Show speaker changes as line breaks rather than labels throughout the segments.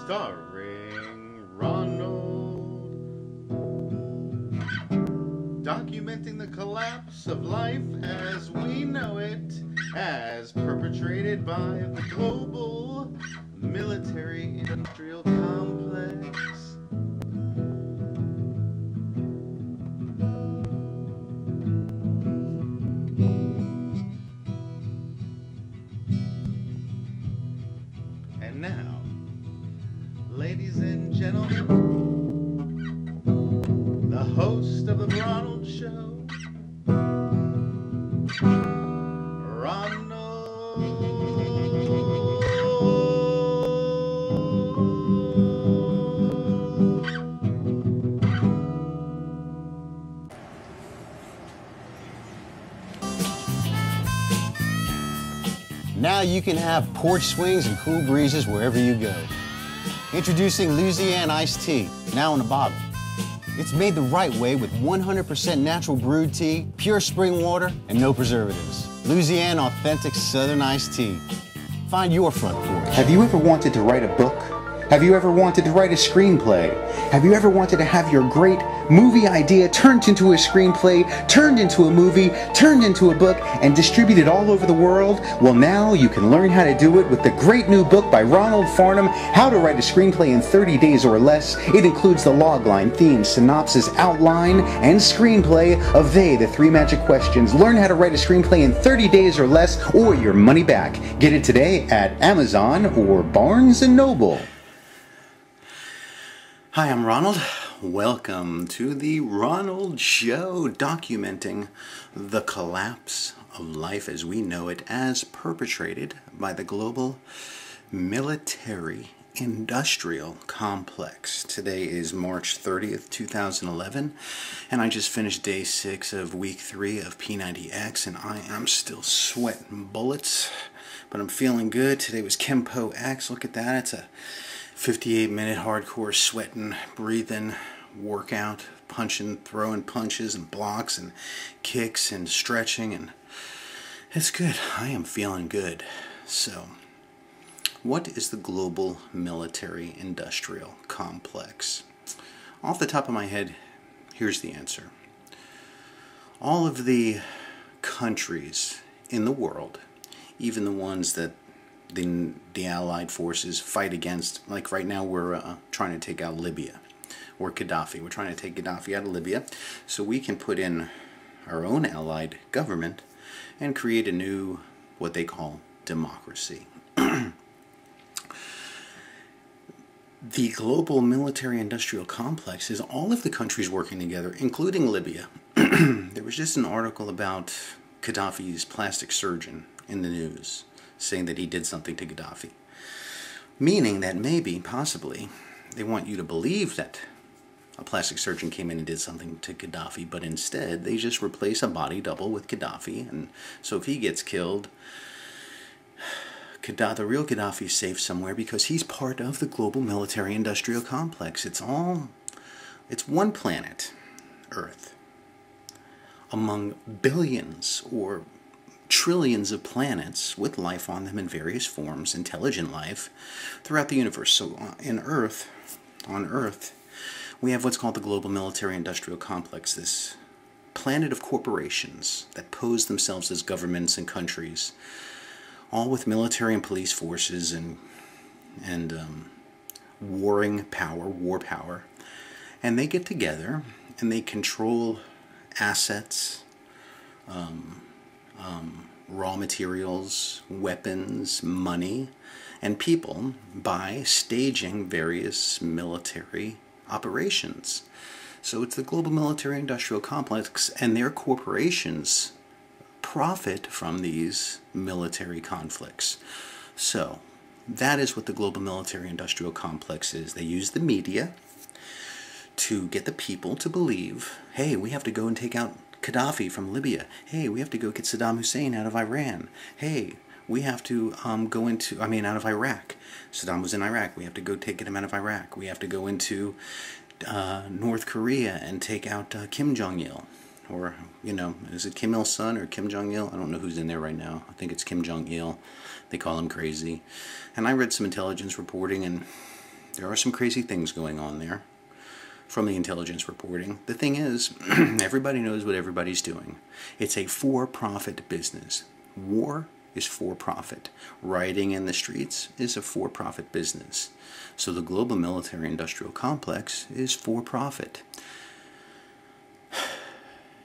starring Ronald, documenting the collapse of life as we know it, as perpetrated by the global military-industrial complex. And now, ladies and gentlemen, the host of the Ronald Show, Ronald.
Now you can have porch swings and cool breezes wherever you go. Introducing Louisiana iced tea, now in a bottle. It's made the right way with 100% natural brewed tea, pure spring water, and no preservatives. Louisiana authentic Southern iced tea. Find your front porch.
Have you ever wanted to write a book? Have you ever wanted to write a screenplay? Have you ever wanted to have your great movie idea turned into a screenplay, turned into a movie, turned into a book, and distributed all over the world? Well, now you can learn how to do it with the great new book by Ronald Farnham, How to Write a Screenplay in 30 Days or Less. It includes the logline, theme, synopsis, outline, and screenplay of the three magic questions. Learn how to write a screenplay in 30 days or less, or your money back. Get it today at Amazon or Barnes & Noble.
Hi, I'm Ronald. Welcome to the Ronald Show, documenting the collapse of life as we know it as perpetrated by the global military-industrial complex. Today is March 30th, 2011, and I just finished day 6 of week 3 of P90X, and I am still sweating bullets, but I'm feeling good. Today was Kempo X. Look at that. It's a 58-minute hardcore sweating, breathing workout, punching, throwing punches and blocks and kicks and stretching, and it's good. I am feeling good. So, what is the global military-industrial complex? Off the top of my head, here's the answer. All of the countries in the world, even the ones that the Allied forces fight against, like right now we're trying to take out Libya, or Gaddafi. We're trying to take Gaddafi out of Libya, so we can put in our own Allied government and create a new, what they call, democracy. The global military-industrial complex is all of the countries working together, including Libya. There was just an article about Gaddafi's plastic surgeon in the news, saying that he did something to Gaddafi. Meaning that maybe, possibly, they want you to believe that a plastic surgeon came in and did something to Gaddafi, but instead they just replace a body double with Gaddafi, and so if he gets killed, the real Gaddafi is safe somewhere because he's part of the global military-industrial complex. It's one planet, Earth, among billions or trillions of planets with life on them in various forms, intelligent life, throughout the universe. So on Earth, we have what's called the global military-industrial complex, this planet of corporations that pose themselves as governments and countries, all with military and police forces and war power, and they get together and they control assets, raw materials, weapons, money, and people by staging various military operations. So it's the global military-industrial complex, and their corporations profit from these military conflicts. So that is what the global military-industrial complex is. They use the media to get the people to believe, hey, we have to go and take out Gaddafi from Libya. Hey, we have to go get Saddam Hussein out of Iran. Hey, we have to out of Iraq. Saddam was in Iraq. We have to go take him out of Iraq. We have to go into North Korea and take out Kim Jong-il. Or, is it Kim Il-sung or Kim Jong-il? I don't know who's in there right now. I think it's Kim Jong-il. They call him crazy. And I read some intelligence reporting, and There are some crazy things going on there from the intelligence reporting. The thing is, everybody knows what everybody's doing. It's a for-profit business. War is for-profit. Rioting in the streets is a for-profit business. So the global military-industrial complex is for-profit.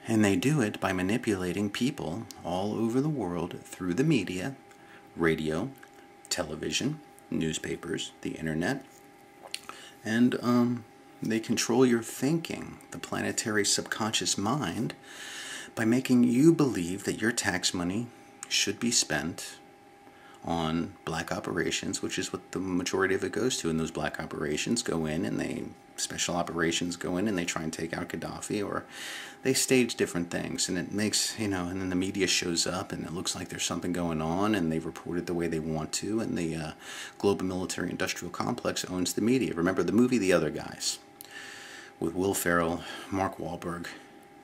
And they do it by manipulating people all over the world through the media, radio, television, newspapers, the internet, and they control your thinking, the planetary subconscious mind, by making you believe that your tax money should be spent on black operations, which is what the majority of it goes to. And those black operations go in and special operations go in and they try and take out Gaddafi, or they stage different things, and it makes, and then the media shows up and it looks like there's something going on and they report it the way they want to, and the global military industrial complex owns the media. Remember the movie The Other Guys with Will Ferrell, Mark Wahlberg.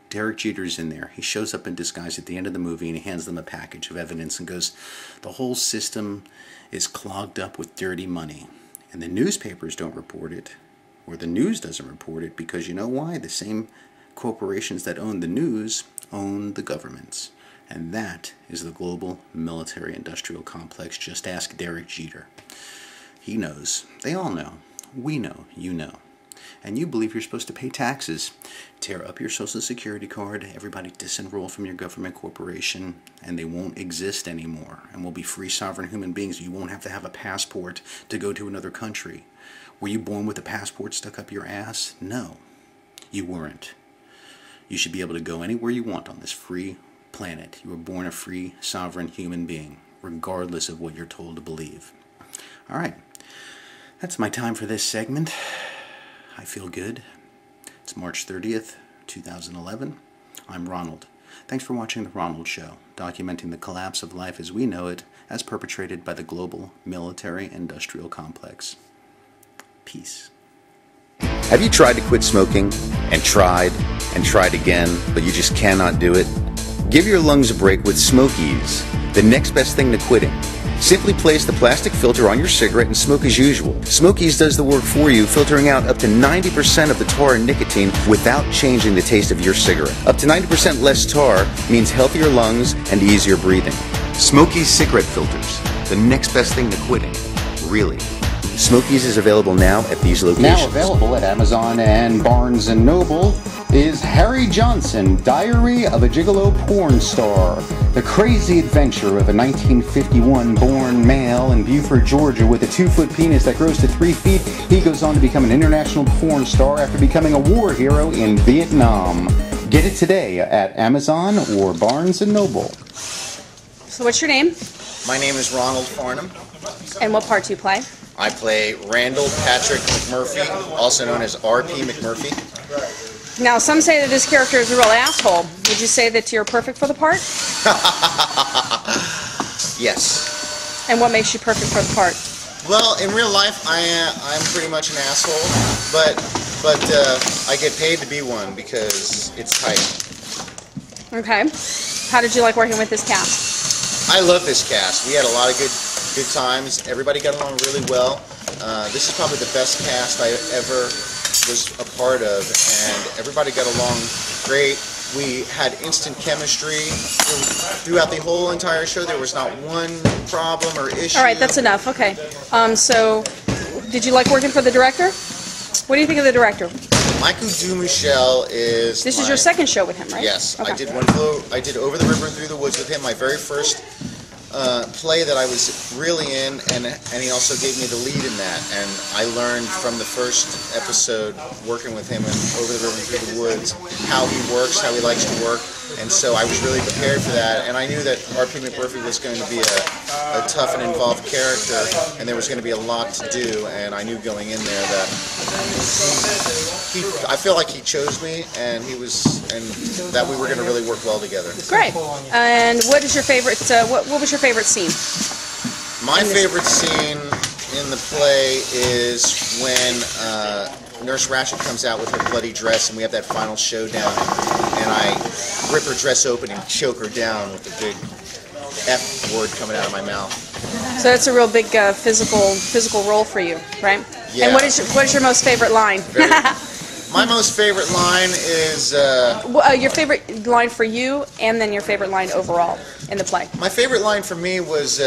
Derek Jeter's in there. He shows up in disguise at the end of the movie and he hands them a package of evidence and goes, the whole system is clogged up with dirty money. And the newspapers don't report it, or the news doesn't report it, because you know why? The same corporations that own the news own the governments. And that is the global military industrial complex. Just ask Derek Jeter. He knows. They all know. We know. You know. And you believe you're supposed to pay taxes. Tear up your Social Security card, everybody disenroll from your government corporation, and they won't exist anymore. And we'll be free, sovereign human beings. You won't have to have a passport to go to another country. Were you born with a passport stuck up your ass? No, you weren't. You should be able to go anywhere you want on this free planet. You were born a free, sovereign human being, regardless of what you're told to believe. All right, that's my time for this segment. I feel good. It's March 30th, 2011. I'm Ronald. Thanks for watching The Ronald Show, documenting the collapse of life as we know it, as perpetrated by the global military-industrial complex. Peace.
Have you tried to quit smoking and tried again, but you just cannot do it? Give your lungs a break with Smokies, the next best thing to quitting. Simply place the plastic filter on your cigarette and smoke as usual. Smokies does the work for you, filtering out up to 90% of the tar and nicotine without changing the taste of your cigarette. Up to 90% less tar means healthier lungs and easier breathing. Smokies cigarette filters, the next best thing to quitting. Really. Smokies is available now at these locations.
Now available at Amazon and Barnes & Noble is Harry Johnson, Diary of a Gigolo Porn Star. The crazy adventure of a 1951-born male in Beaufort, Georgia with a 2-foot penis that grows to 3 feet. He goes on to become an international porn star after becoming a war hero in Vietnam. Get it today at Amazon or Barnes & Noble.
So what's your name?
My name is Ronald Farnham.
And what part do you play?
I play Randall Patrick McMurphy, also known as R.P. McMurphy.
Now, some say that this character is a real asshole. Would you say that you're perfect for the part?
Yes.
And what makes you perfect for the part?
Well, in real life, I'm pretty much an asshole, but I get paid to be one because it's tight.
Okay. How did you like working with this cast?
I love this cast. We had a lot of good times. Everybody got along really well. This is probably the best cast I ever was a part of, and everybody got along great. We had instant chemistry throughout the whole entire show. There was not one problem or issue.
All right, that's enough. Okay. So, did you like working for the director? What do you think of the director?
Michael Dumichel is.
This is your second show with him, right?
Yes,
okay.
I did Over the River and Through the Woods with him. My very first play that I was really in, and he also gave me the lead in that, and I learned from the first episode working with him in Over the River and Through the Woods how he works, how he likes to work, and so I was really prepared for that, and I knew that R.P. McMurphy was going to be a tough and involved character, and there was going to be a lot to do, and I knew going in there that I feel like he chose me, and that we were going to really work well together.
Great. And what is your favorite? What was your favorite scene?
My favorite scene in the play is when Nurse Ratched comes out with her bloody dress, and we have that final showdown, and I rip her dress open and choke her down with the big F word coming out of my mouth.
So that's a real big physical role for you, right?
Yeah.
And what is your most favorite line?
My most favorite line is...
your favorite line for you, and then your favorite line overall in the play.
My favorite line for me was,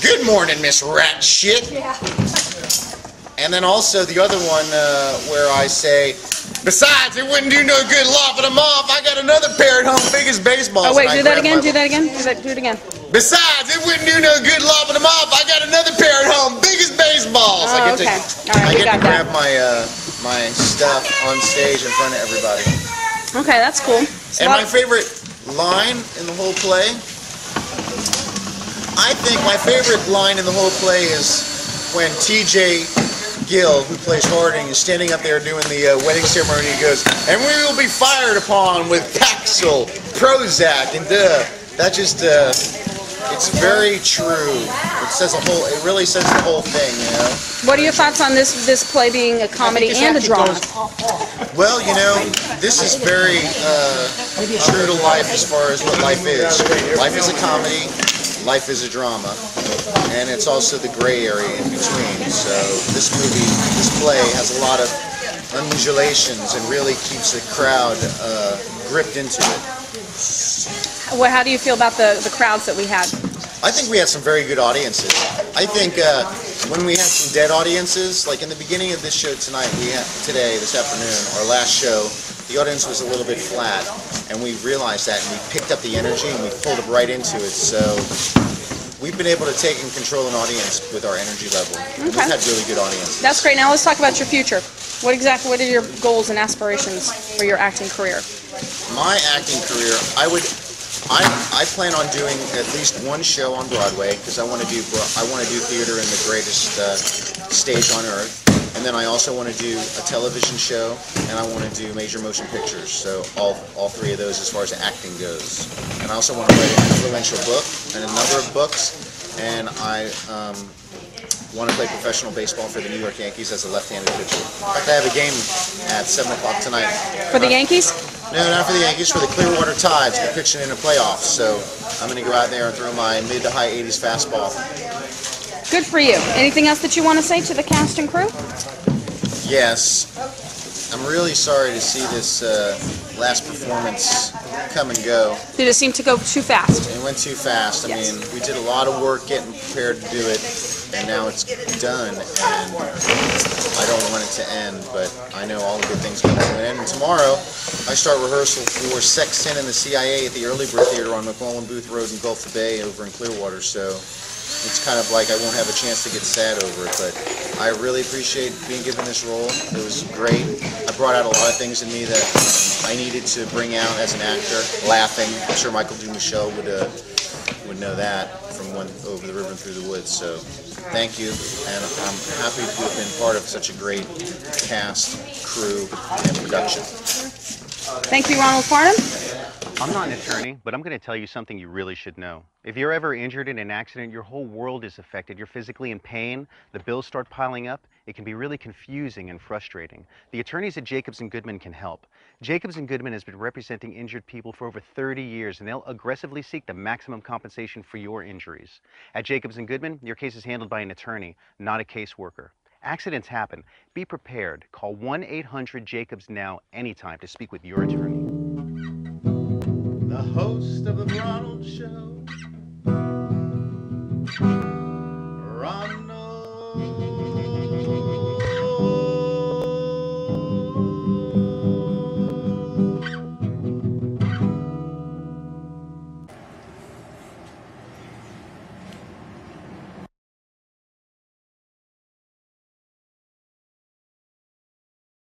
"Good morning, Miss Rat Shit."
Yeah.
And then also the other one where I say, "Besides, it wouldn't do no good lopping them off. I got another pair at home, big as baseballs."
Oh wait,
And I
do that
grab
again.
my-
Do that again. Do it again.
"Besides, it wouldn't do no good lopping them off. I got another pair at home, big as baseballs."
Oh,
I
okay.
get
All right,
I
we
get to
got that.
grab my stuff on stage in front of everybody.
Okay, that's cool. It's a
And
lot
my favorite line in the whole play, I think my favorite line in the whole play is when T.J. Gill, who plays Harding, is standing up there doing the wedding ceremony. He goes, "And we will be fired upon with Paxil, Prozac, and That just, it's very true. It really says the whole thing, you know.
What are your thoughts on this play being a comedy and a drama?
Well, you know, this is very true to life as far as what life is. Life is a comedy, life is a drama, and it's also the gray area in between. So this play has a lot of undulations and really keeps the crowd gripped into it.
Well, how do you feel about the crowds that we had?
I think we had some very good audiences. I think when we had some dead audiences, like in the beginning of this show tonight, this afternoon, our last show, the audience was a little bit flat, and we realized that, and we picked up the energy and we pulled it right into it. So we've been able to take and control an audience with our energy level.
Okay.
We've had really good audiences.
That's great. Now let's talk about your future. What are your goals and aspirations for your acting career?
My acting career, I plan on doing at least one show on Broadway because I want to do theater in the greatest stage on earth, and then I also want to do a television show, and I want to do major motion pictures. So all three of those as far as acting goes. And I also want to write an influential book and a number of books, and I want to play professional baseball for the New York Yankees as a left-handed pitcher. In fact, I have a game at 7 o'clock tonight.
For the Yankees?
No, not for the Yankees, for the Clearwater Tides. They're pitching in the playoffs, so I'm going to go out there and throw my mid to high 80s fastball.
Good for you. Anything else that you want to say to the cast and crew?
Yes. I'm really sorry to see this last performance come and go.
Did it seem to go too fast?
It went too fast. I
Yes.
mean, we did a lot of work getting prepared to do it, and now it's done, and I don't want it to end, but I know all the good things come to an end. And tomorrow, I start rehearsal for Sex, Sin, and the CIA at the Early Bird Theater on McMullen Booth Road in Gulf Bay over in Clearwater, so it's kind of like I won't have a chance to get sad over it, but I really appreciate being given this role. It was great. I brought out a lot of things in me that I needed to bring out as an actor. Laughing. I'm sure Michael Dumichel would know that from Over the River and Through the Woods. So thank you, and I'm happy to have been part of such a great cast, crew, and production.
Thank you, Ronald Farnham.
I'm not an attorney, but I'm going to tell you something you really should know. If you're ever injured in an accident, your whole world is affected. You're physically in pain, the bills start piling up. It can be really confusing and frustrating. The attorneys at Jacobs & Goodman can help. Jacobs & Goodman has been representing injured people for over 30 years, and they'll aggressively seek the maximum compensation for your injuries. At Jacobs & Goodman, your case is handled by an attorney, not a caseworker. Accidents happen. Be prepared. Call 1-800-JACOBS now anytime to speak with your attorney.
The host of the Ronald Show